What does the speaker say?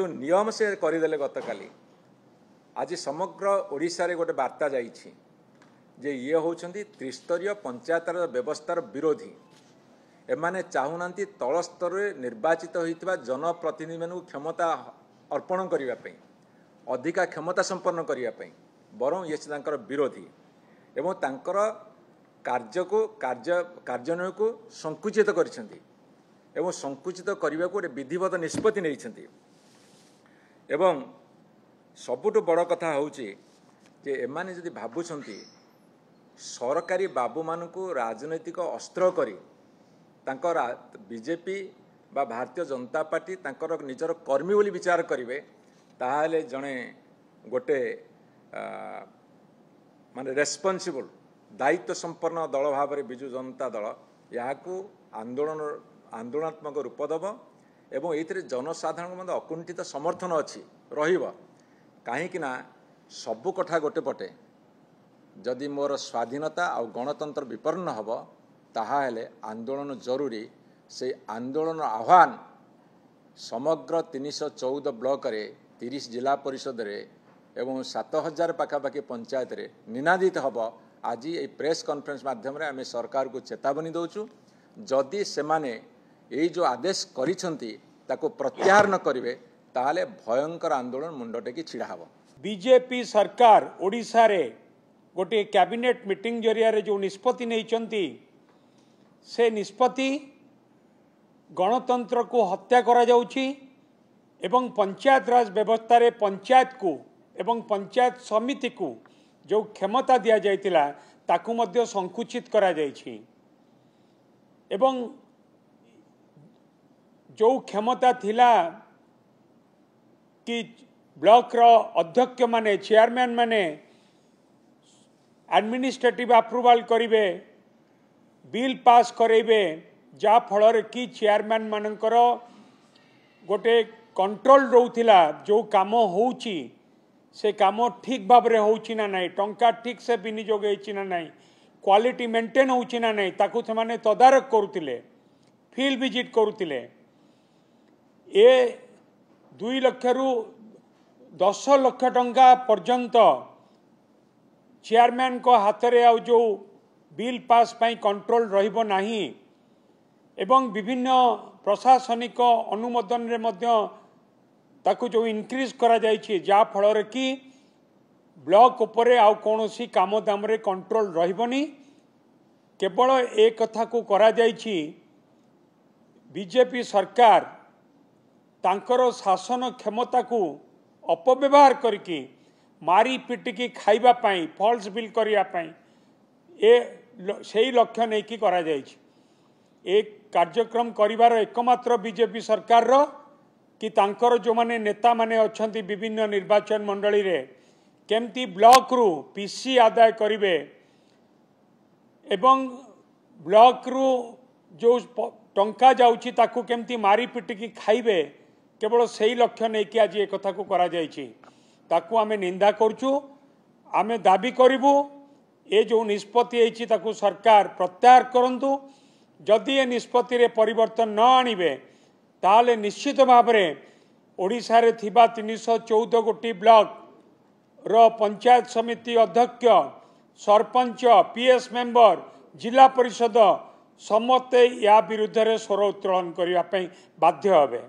जो नियम से करदे गतकाली आज समग्र ओडिशा रे गोटे वार्ता जाइछि जे ये होउछंती त्रिस्तरीय पंचायतर व्यवस्थार विरोधी एमाने चाहूनांती तल स्तर निर्वाचित होइतिबा जनप्रतिनिधि मानू क्षमता अर्पण करिवा पई अधिका क्षमता संपन्न करिवा पई बरं ये तांकर विरोधी एवं तांकर कार्यान्वयन को संकुचित करिसेंती एवं संकुचित करने को विधिवत निष्पत्ति नहीं एवं सबुठु बड़ कथा होउची जे एमाने जदि भाबुछंती सरकारी बाबू मानकु राजनैतिक अस्त्र करी तांकर बीजेपी बा भारतीय जनता पार्टी तांकर निजर कर्मी बोली विचार करिवे ताहाले जणे गोटे माने रेस्पॉन्सिबल दायित्व संपन्न दल भाव में विजु जनता दल याकू आंदोलनात्मक रूप दब एवं ये जनसाधारण मध्य अकुंठित समर्थन अच्छी कहीं सबु कथा गोटे पटे जदि मोर स्वाधीनता और गणतंत्र विपन्न हम ताहाले आंदोलन जरूरी से आंदोलन आह्वान समग्र 314 ब्लॉक रे 30 जिला परिषद रे एवं 7000 पाखापाखि पंचायत रे निनादित हम आज ये प्रेस कॉन्फ्रेंस माध्यम रे आमे सरकार को चेतावनी दौचु जदि सेमाने ये जो आदेश करिसंती ताको प्रत्याहार न करिवे ताहाले भयंकर आंदोलन मुंडटेकी छिड़ा हबो। बीजेपी सरकार ओडिशा रे गोटे कैबिनेट मीटिंग जरिया रे जो निष्पत्ति नैचंती से निष्पत्ति गणतंत्र को हत्या करा जाउची एवं पंचायत राज व्यवस्था रे पंचायत को एवं पंचायत समिति को जो क्षमता दिया जाइतिला ताकू मध्य संकुचित करा जाइछि एवं जो क्षमता थिला कि ब्लॉक रो अध्यक्ष माने चेयरमैन माने एडमिनिस्ट्रेटिव अप्रूवल करिवे बिल पास करेबे जा फल कि चेयरमैन मानकर गोटे कंट्रोल रोथिला जो काम होउची से काम ठीक भाव रे होउची ना नहीं टंका ठीक से विनियोग होइची ना नहीं क्वालिटी मेंटेन होउची ना नहीं ताकू से माने तदारक करुतिले फील्ड विजिट करुतिले ए 2 लाख रु 10 लाख टंका पर्यंत चेयरमैन को हाथ रे आ जो बिल पास पाई कंट्रोल रहिबो नाही एवं विभिन्न प्रशासनिक अनुमोदन रे मध्य ताकू जो इनक्रीज करा जाइछि जा फल कि ब्लॉक उपरे आ कोनोसी काम दाम रे कंट्रोल रहिबोनी केवल ए कथा को करा जाइछि बीजेपी सरकार तांकर शासन क्षमता को अपव्यवहार करके मारी पिटिकी खाइबा पाई फॉल्स बिल करिया पाई ए सही लक्ष्य नहीं कि करा जाइछि एक कार्यक्रम करिवार एकमात्र बीजेपी सरकार रो कि तांकर जो माने नेता माने अछंती विभिन्न निर्वाचन मंडली रे केमती ब्लॉक रु पीसी आदाय करिवे एवं ब्लॉक रु जो टंका जाउची ताकू केमती मारी पिटिकी खाइबे केवल सही लक्ष्य नहीं कि आज एक कथा को करा जाइछि ताकू आमे निंदा करछु आमे दाबी करिवु ए जो निष्पत्ति होइछि ताकू सरकार प्रत्याहार करंतु जदि ए निष्पत्ति रे परिवर्तन न आनिबे ताले निश्चित भाव रे ओडिशा रे थिबा 314 गोटी ब्लॉक रो पंचायत समिति अध्यक्ष सरपंच पीएस मेंबर जिला परिषद समस्ते या विरुद्ध रे स्वर उत्तोलन करिया पई बाध्य हेबे।